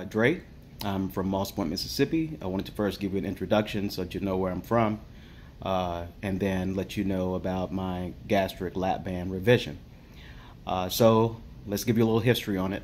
Dre. I'm from Moss Point, Mississippi. I wanted to first give you an introduction so that you know where I'm from, and then let you know about my gastric LapBand revision. So let's give you a little history on it.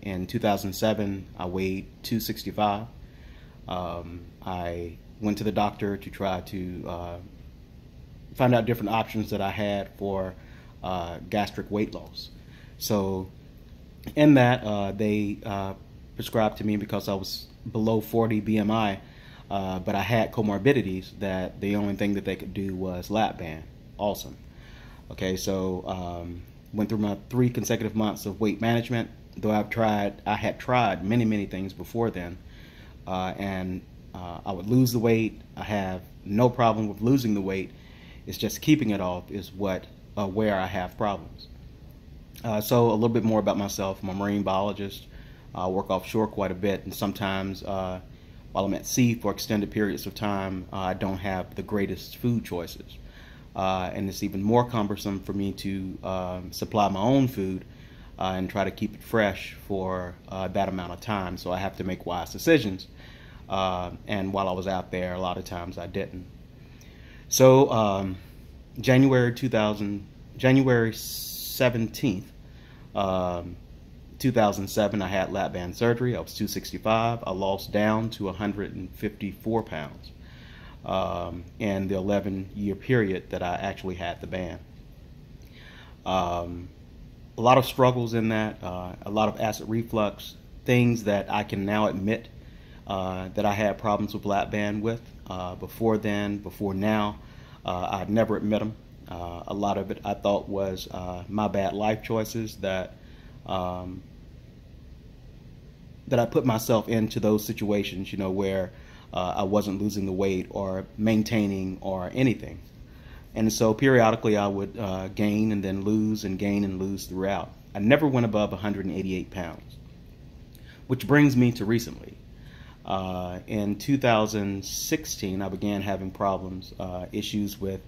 In 2007, I weighed 265. I went to the doctor to try to find out different options that I had for gastric weight loss. So in that, they prescribed to me because I was below 40 BMI, but I had comorbidities that the only thing that they could do was LapBand. Awesome. Okay, so went through my 3 consecutive months of weight management, though I had tried many things before then, and I would lose the weight. I have no problem with losing the weight. It's just keeping it off is where I have problems. So a little bit more about myself. I'm a marine biologist. I work offshore quite a bit, and sometimes while I'm at sea for extended periods of time, I don't have the greatest food choices. And it's even more cumbersome for me to supply my own food and try to keep it fresh for that amount of time. So I have to make wise decisions. And while I was out there, a lot of times I didn't. So January 17th, 2007, I had LapBand surgery. I was 265. I lost down to 154 pounds in the 11-year period that I actually had the band. A lot of struggles in that, a lot of acid reflux, things that I can now admit that I had problems with LapBand with. Before then, before now, I'd never admit them. A lot of it I thought was my bad life choices that I put myself into those situations, where I wasn't losing the weight or maintaining or anything. And so periodically I would gain and then lose and gain and lose throughout. I never went above 188 pounds, which brings me to recently. In 2016, I began having problems, issues with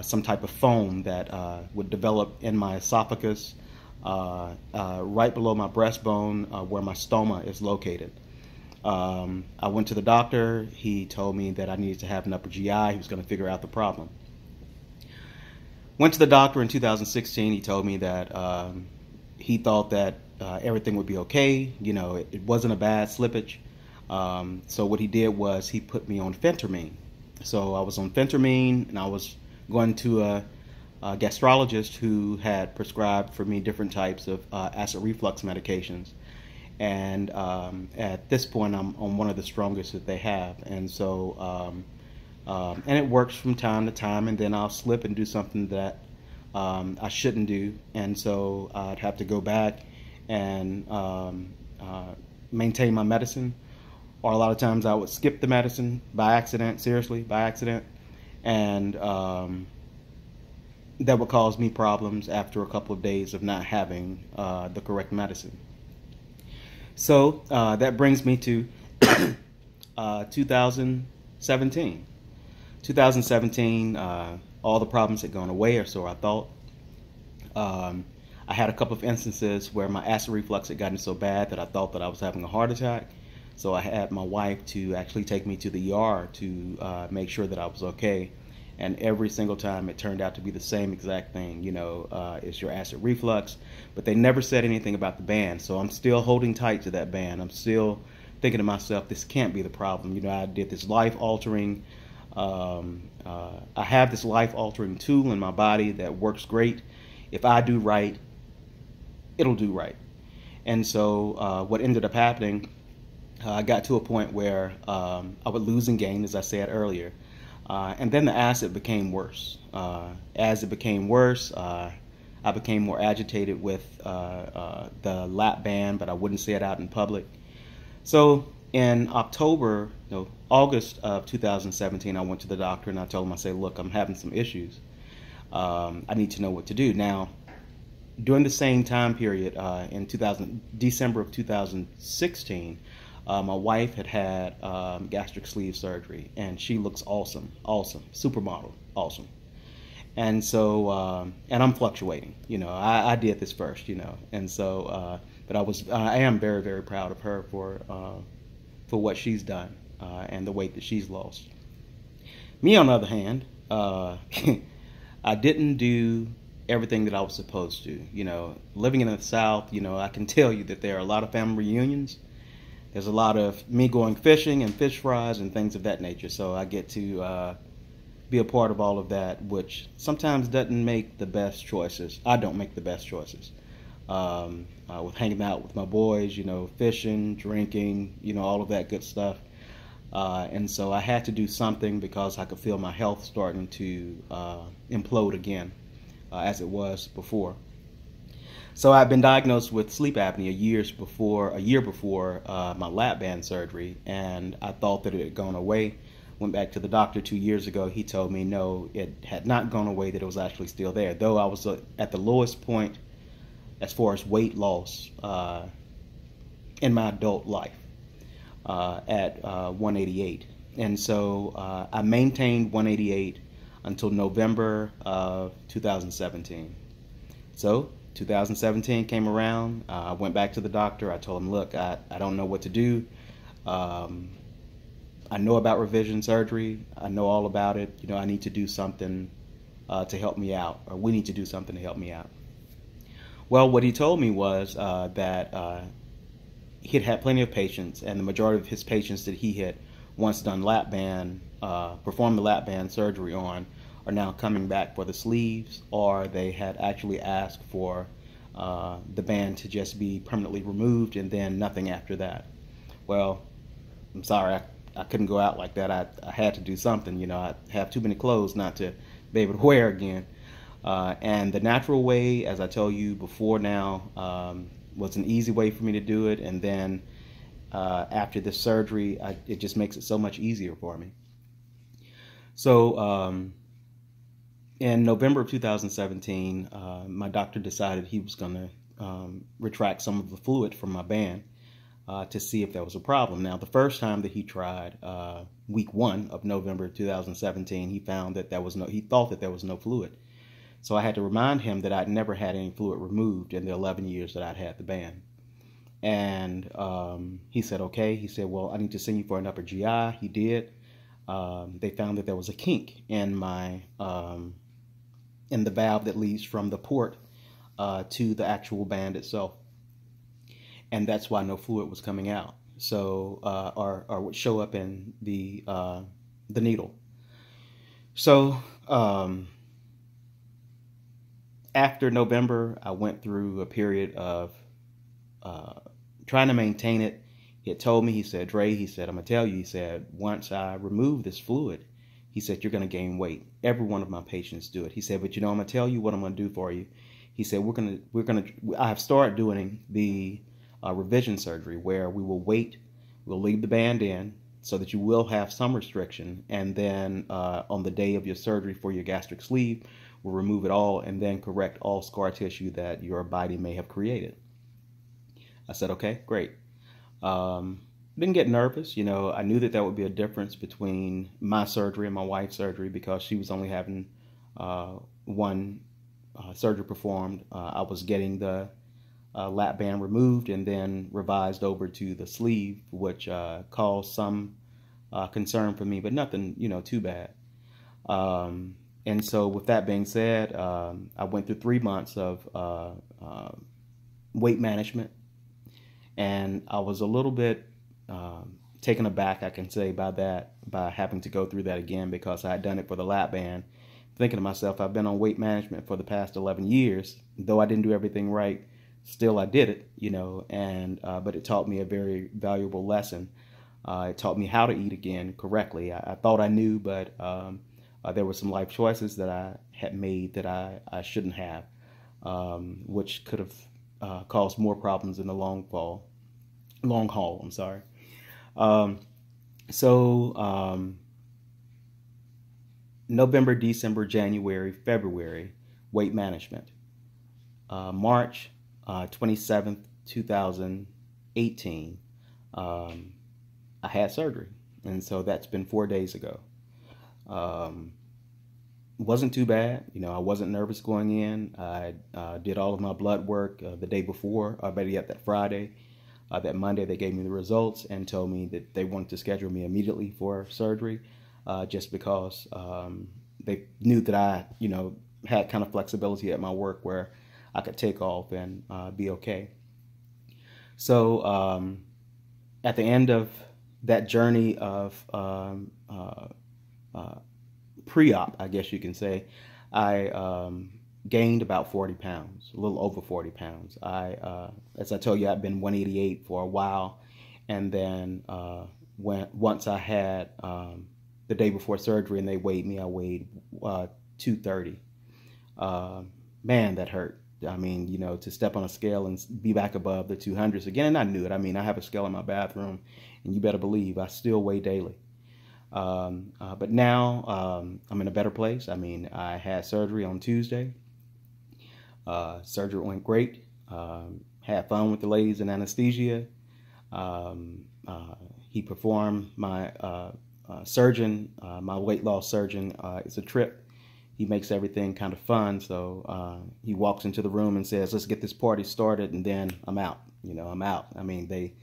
some type of foam that would develop in my esophagus, right below my breastbone, where my stoma is located. I went to the doctor. He told me that I needed to have an upper GI. He was going to figure out the problem. Went to the doctor in 2016. He told me that he thought that everything would be okay. It wasn't a bad slippage. So what he did was he put me on phentermine. So I was on phentermine, and I was going to a gastrologist who had prescribed for me different types of acid reflux medications. And at this point, I'm on one of the strongest that they have. And so, and it works from time to time, and then I'll slip and do something that I shouldn't do. And so I'd have to go back and maintain my medicine. Or a lot of times I would skip the medicine by accident, seriously, by accident. And that would cause me problems after a couple of days of not having the correct medicine. So that brings me to 2017. 2017, all the problems had gone away, or so I thought. I had a couple of instances where my acid reflux had gotten so bad that I thought that I was having a heart attack. So I had my wife to actually take me to the ER to make sure that I was okay. And every single time it turned out to be the same exact thing, it's your acid reflux. But they never said anything about the band. So I'm still holding tight to that band. I'm still thinking to myself, this can't be the problem. I did this life-altering, I have this life-altering tool in my body that works great. If I do right, it'll do right. And so what ended up happening, I got to a point where I would lose and gain, as I said earlier. And then the acid became worse. As it became worse, I became more agitated with the LapBand, but I wouldn't say it out in public. So in August of 2017, I went to the doctor and I told him, I said, look, I'm having some issues. I need to know what to do. Now, during the same time period, in December of 2016, my wife had gastric sleeve surgery, and she looks awesome, supermodel, awesome. And so, and I'm fluctuating, I did this first, and so But I am very, very proud of her for what she's done and the weight that she's lost. Me, on the other hand, I didn't do everything that I was supposed to. Living in the South, I can tell you that there are a lot of family reunions. There's a lot of me going fishing and fish fries and things of that nature. So I get to be a part of all of that, which sometimes doesn't make the best choices. I don't make the best choices. With hanging out with my boys, fishing, drinking, all of that good stuff. And so I had to do something because I could feel my health starting to implode again, as it was before. So I've been diagnosed with sleep apnea a year before my LapBand surgery, and I thought that it had gone away. Went back to the doctor 2 years ago. He told me no, it had not gone away, that it was actually still there. Though I was at the lowest point as far as weight loss in my adult life at 188. And so I maintained 188 until November of 2017. So 2017 came around. I went back to the doctor. I told him, look, I don't know what to do. I know about revision surgery. I know all about it. I need to do something to help me out, or we need to do something to help me out. Well, what he told me was that he had plenty of patients, and the majority of his patients that he had once done LapBand, performed the LapBand surgery on, are now coming back for the sleeves, or they had actually asked for the band to just be permanently removed and then nothing after that. Well, I'm sorry, I couldn't go out like that. I had to do something. I have too many clothes not to be able to wear again. And the natural way, as I told you before now, was an easy way for me to do it. And then after this surgery, it just makes it so much easier for me. So in November of 2017, my doctor decided he was going to retract some of the fluid from my band to see if there was a problem. Now, the first time that he tried, week 1 of November 2017, he found that he thought that there was no fluid. So I had to remind him that I'd never had any fluid removed in the 11 years that I'd had the band. And he said, okay. He said, well, I need to send you for an upper GI. He did. They found that there was a kink in the valve that leads from the port to the actual band itself. And that's why no fluid was coming out. So, or would show up in the needle. So, after November, I went through a period of trying to maintain it. He had told me, he said, Dre, he said, I'm going to tell you, he said, once I remove this fluid, he said, you're going to gain weight. Every one of my patients do it. He said, but I'm going to tell you what I'm going to do for you. He said, I have started doing the revision surgery where we will wait, we'll leave the band in so that you will have some restriction. And then on the day of your surgery for your gastric sleeve, we'll remove it all and then correct all scar tissue that your body may have created. I said, okay, great. Didn't get nervous. I knew that there would be a difference between my surgery and my wife's surgery because she was only having one surgery performed. I was getting the LapBand removed and then revised over to the sleeve, which caused some concern for me, but nothing, too bad. And so with that being said, I went through 3 months of weight management, and I was a little bit taken aback, I can say, by having to go through that again because I had done it for the LapBand. Thinking to myself, I've been on weight management for the past 11 years. Though I didn't do everything right, still I did it, and but it taught me a very valuable lesson. It taught me how to eat again correctly. I thought I knew, but there were some life choices that I had made that I shouldn't have, which could have caused more problems in the long haul. I'm sorry. November, December, January, February, weight management. March 27th, 2018, I had surgery. And so that's been 4 days ago. wasn't too bad. You know, I wasn't nervous going in. I did all of my blood work the day before, better yet, that Friday. That Monday, they gave me the results and told me that they wanted to schedule me immediately for surgery, just because they knew that I, you know, had kind of flexibility at my work where I could take off and be okay. So at the end of that journey of pre-op, I guess you can say, I gained about 40 pounds, a little over 40 pounds. As I told you, I've been 188 for a while, and then once I had the day before surgery and they weighed me, I weighed 230. Man, that hurt. I mean, you know, to step on a scale and be back above the 200s again, and I knew it. I mean, I have a scale in my bathroom, and you better believe I still weigh daily. But now I'm in a better place. I mean, I had surgery on Tuesday. Surgery went great. Had fun with the ladies in anesthesia. He performed my surgeon, my weight loss surgeon. It's a trip. He makes everything kind of fun. So he walks into the room and says, "Let's get this party started," and then I'm out. You know, I'm out. I mean, they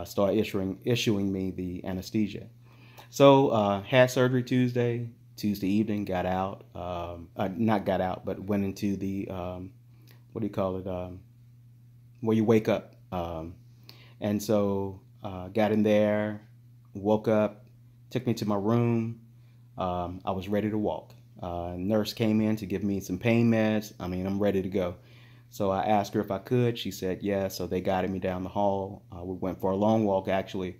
start issuing me the anesthesia. So had surgery Tuesday evening, got out, not got out, but went into the, what do you call it, where you wake up. And so got in there, woke up, took me to my room. I was ready to walk. Nurse came in to give me some pain meds. I mean, I'm ready to go. So I asked her if I could. She said yes. So they guided me down the hall. We went for a long walk, actually.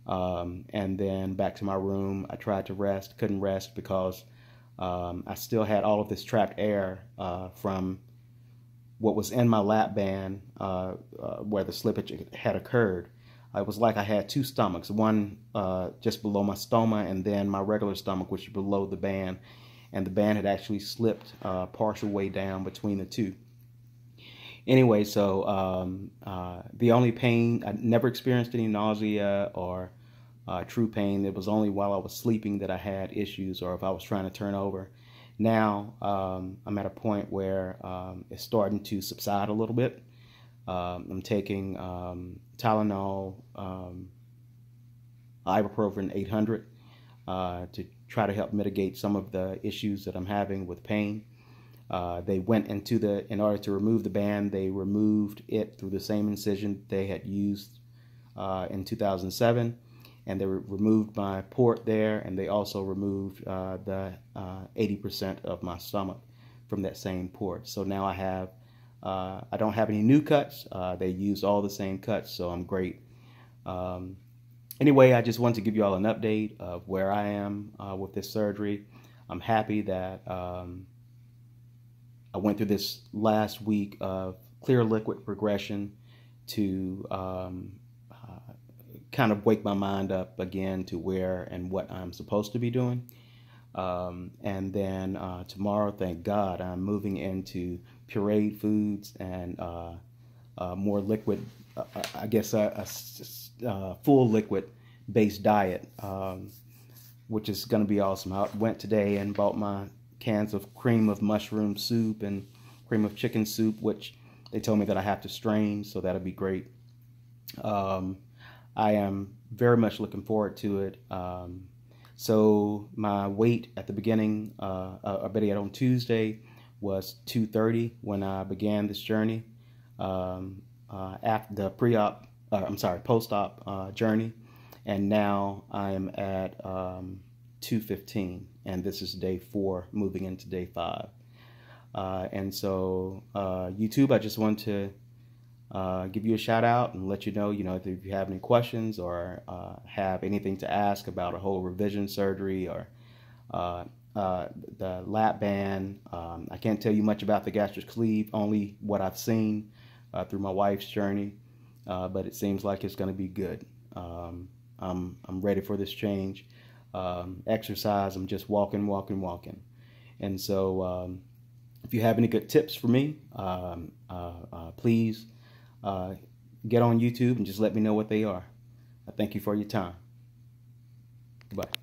And then back to my room. I tried to rest, couldn't rest because I still had all of this trapped air from what was in my LapBand where the slippage had occurred. It was like I had two stomachs, one just below my stoma and then my regular stomach, which is below the band. And the band had actually slipped partial way down between the two. Anyway, so the only pain, I never experienced any nausea or true pain. It was only while I was sleeping that I had issues or if I was trying to turn over. Now I'm at a point where it's starting to subside a little bit. I'm taking Tylenol, ibuprofen 800 to try to help mitigate some of the issues that I'm having with pain. They went into in order to remove the band, they removed it through the same incision they had used in 2007. And they removed my port there, and they also removed the 80% of my stomach from that same port. So now I don't have any new cuts. They used all the same cuts, so I'm great. Anyway, I just wanted to give you all an update of where I am with this surgery. I'm happy that I went through this last week of clear liquid progression to kind of wake my mind up again to where and what I'm supposed to be doing. And then tomorrow, thank God, I'm moving into pureed foods and more liquid, I guess a full liquid based diet, which is going to be awesome. I went today and bought my cans of cream of mushroom soup and cream of chicken soup, which they told me that I have to strain, so that'll be great. I am very much looking forward to it. So my weight at the beginning, I bet on Tuesday, was 230 when I began this journey. After the post-op journey, and now I am at 215, and this is day 4, moving into day 5. And so YouTube, I just want to give you a shout out and let you know, if you have any questions or have anything to ask about a whole revision surgery or the LapBand. I can't tell you much about the gastric sleeve, only what I've seen through my wife's journey, but it seems like it's going to be good. I'm ready for this change. Exercise, I'm just walking. And so if you have any good tips for me, please get on YouTube and just let me know what they are. I thank you for your time. Goodbye.